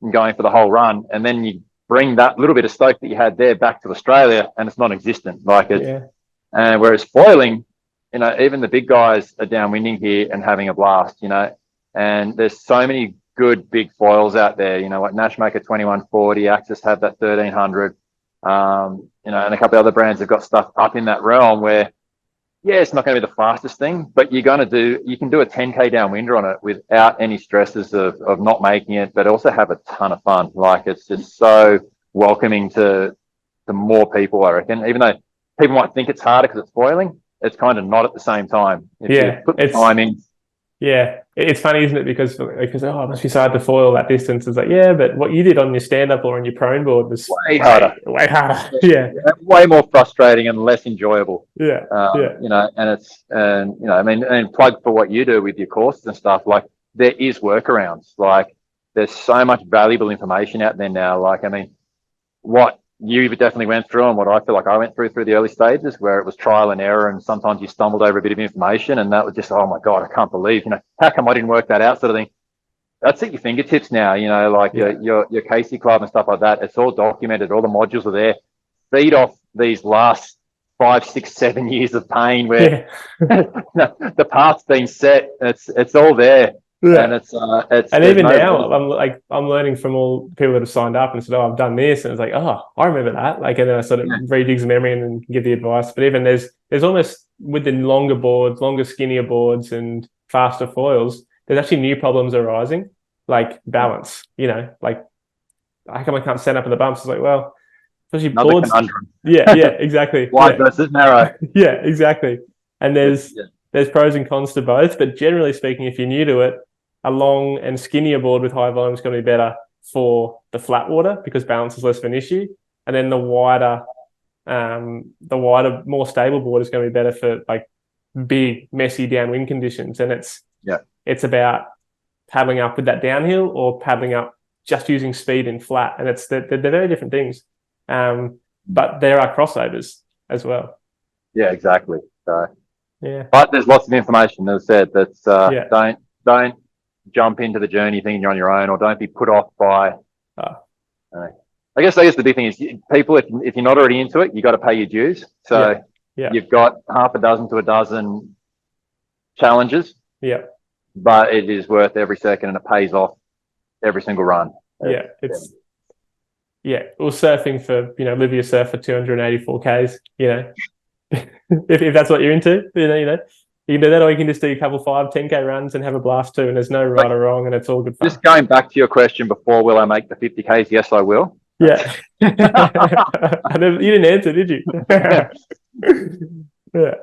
and going for the whole run. And then you bring that little bit of stoke that you had there back to Australia, and it's non-existent. And whereas foiling, even the big guys are downwinding here and having a blast, and there's so many good big foils out there, like Nashmaker 2140, Axis have that 1300, and a couple of other brands have got stuff up in that realm where, it's not going to be the fastest thing, but you can do a 10K downwinder on it without any stresses of not making it, but also have a ton of fun. It's just so welcoming to more people, I reckon, even though people might think it's harder because it's foiling. It's kind of not at the same time. If you put the time in. Yeah, it's funny, isn't it? Because it must be so hard to foil that distance. It's like, but what you did on your stand-up or on your prone board was way harder. Way more frustrating and less enjoyable. And plug for what you do with your courses and stuff. There is workarounds. There's so much valuable information out there now. What you definitely went through, and what I feel like I went through the early stages, where it was trial and error, and sometimes you stumbled over a bit of information, and that was just, oh my God, I can't believe, how come I didn't work that out, sort of thing. That's at your fingertips now, your Casey Club and stuff like that. It's all documented. All the modules are there. Feed off these last 5, 6, 7 years of pain where the path's been set. It's all there. And it's and even now I'm learning from all the people that have signed up and said, oh, I've done this, and it's like, oh, I remember that, and then I sort of redigs the memory and then give the advice. But even there's almost, with the longer boards, longer skinnier boards and faster foils, there's actually new problems arising, like balance. How come I can't stand up in the bumps? It's like, well, especially another boards. Conundrum. Exactly. Wide versus narrow. Exactly. And there's pros and cons to both, but generally speaking, if you're new to it, a long and skinnier board with high volume is going to be better for the flat water because balance is less of an issue. And then the wider, more stable board is going to be better for big, messy downwind conditions. And it's about paddling up with that downhill or paddling up just using speed in flat. And they're very different things. But there are crossovers as well. Yeah, exactly. So, but there's lots of information, as I said, that's don't jump into the journey thinking you're on your own, or don't be put off by. I guess the big thing is people, if you're not already into it, you got to pay your dues. So you've got half a dozen to a dozen challenges. But it is worth every second, and it pays off every single run. Well, surfing for live your surf for 284 Ks. If that's what you're into, you can do that, or you can just do a couple 5, 10K runs and have a blast too, and there's no right or wrong, and it's all good fun. Just going back to your question before, will I make the 50Ks? Yes, I will. You didn't answer, did you? Yeah.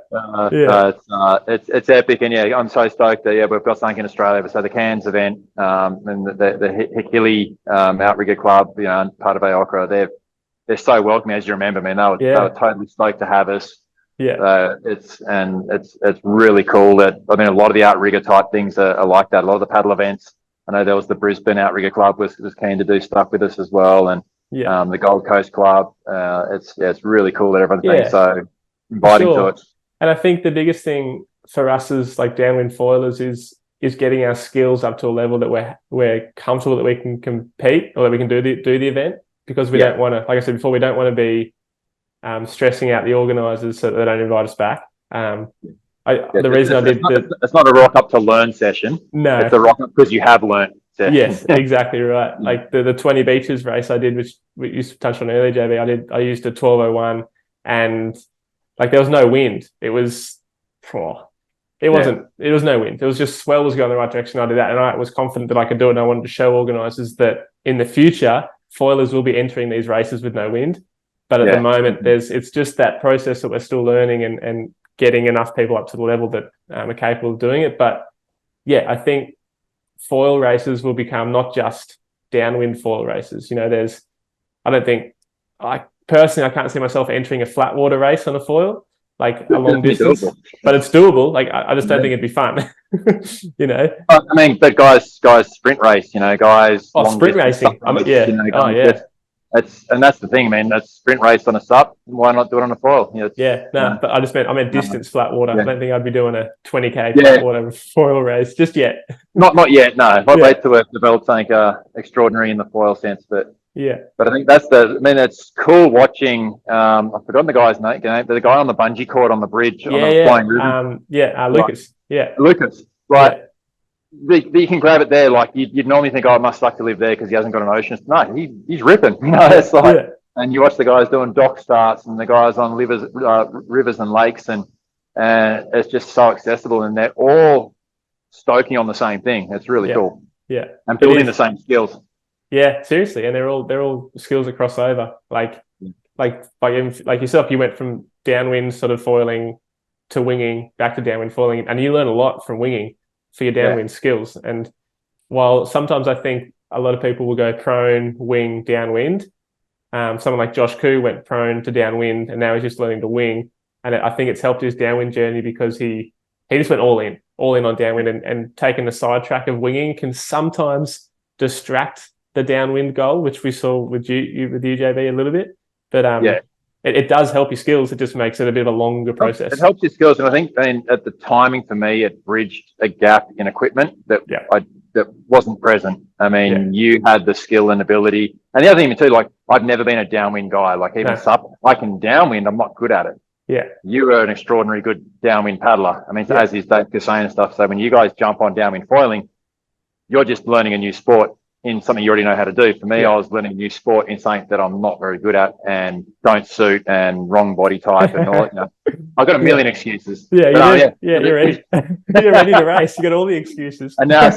It's epic, and yeah, I'm so stoked that we've got something in Australia. So the Cairns event, and the Hikili Outrigger Club, part of AOCRA, they're so welcoming. As you remember, man, they were totally stoked to have us. Yeah. It's really cool that, I mean, a lot of the outrigger type things are like that. A lot of the paddle events. I know there was the Brisbane Outrigger Club was keen to do stuff with us as well, and the Gold Coast Club. It's really cool that everyone's being so inviting to it. And I think the biggest thing for us as like downwind foilers is getting our skills up to a level that we're comfortable that we can compete or that we can do the event, because we don't want to, like I said before, we don't want to be stressing out the organisers so that they don't invite us back. The reason I did it's not a rock up to learn session. No, it's a rock up because you have learned. Yes, exactly right. Like the 20 beaches race I did, which we touched on earlier, JB. I used a 12:01, and like there was no wind. It was no wind. It was just swell was going the right direction. I did that, and I was confident that I could do it. And I wanted to show organisers that in the future, foilers will be entering these races with no wind. But at the moment, it's just that process that we're still learning and getting enough people up to the level that are capable of doing it. But yeah, I think foil races will become not just downwind foil races. I can't see myself entering a flat water race on a foil, like a long distance, but it's doable. Like I just don't think it'd be fun. I mean, but guys, sprint race, guys. Sprint racing. And that's the thing, man. That's sprint race on a sup. Why not do it on a foil? But I meant distance flat water. I don't think I'd be doing a 20K flat water foil race just yet. Not yet. No, I'd wait till we've developed something extraordinary in the foil sense. But I think it's cool watching. I've forgotten the guy's name. The guy on the bungee cord on the bridge on the flying river. Lucas. Lucas. Right. You can grab it there. Like you'd normally think, it must suck to live there because he hasn't got an ocean. No, he's ripping. It's like, and you watch the guys doing dock starts and the guys on rivers and lakes, and it's just so accessible, and they're all stoking on the same thing. It's really cool. Yeah, and building the same skills. Yeah, seriously, and they're all skills that cross over. Like yourself, you went from downwind sort of foiling to winging, back to downwind foiling, and you learn a lot from winging for your downwind skills. And while sometimes I think a lot of people will go prone, wing, downwind, someone like Josh Koo went prone to downwind, and now he's just learning to wing. And I think it's helped his downwind journey because he just went all in on downwind, and taking the sidetrack of winging can sometimes distract the downwind goal, which we saw with you JB, a little bit. But it does help your skills. It just makes it a bit of a longer process. It helps your skills, and I think at the timing for me, it bridged a gap in equipment that wasn't present. I mean, you had the skill and ability, and the other thing too, like I've never been a downwind guy. Like even sup, I can downwind. I'm not good at it. Yeah, you are an extraordinary good downwind paddler. I mean, as is Dave Cassane and stuff. So when you guys jump on downwind foiling, you're just learning a new sport in something you already know how to do. For me, I was learning a new sport in something that I'm not very good at and don't suit and wrong body type and all. I've got a million excuses. You're ready. You're ready to race. You got all the excuses. And now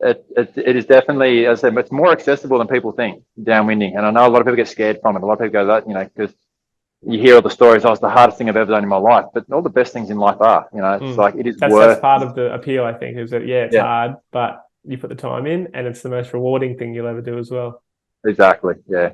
it is definitely, as I said, it's more accessible than people think, downwinding. And I know a lot of people get scared from it. A lot of people go that, because you hear all the stories. It's the hardest thing I've ever done in my life. But all the best things in life are. It's like it is worth. That's part of the appeal, I think, is that it's hard, but you put the time in, and it's the most rewarding thing you'll ever do as well. Exactly. Yeah.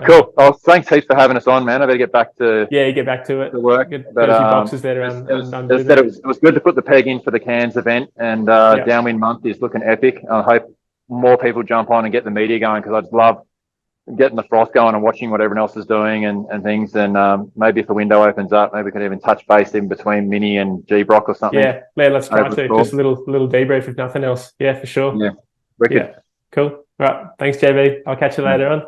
Cool. Oh, thanks heaps for having us on, man. I better get back to you get back to it. The work. Got a few boxes there around. It was good to put the peg in for the Cairns event, and Downwind Month is looking epic. I hope more people jump on and get the media going, because I just love getting the froth going and watching what everyone else is doing and things. And maybe if the window opens up, maybe we can even touch base in between Mini and GBROC or something. Yeah, let's try to. Just a little debrief if nothing else. Yeah, for sure. Yeah, wicked. Yeah, cool. All right, thanks, JB. I'll catch you later on.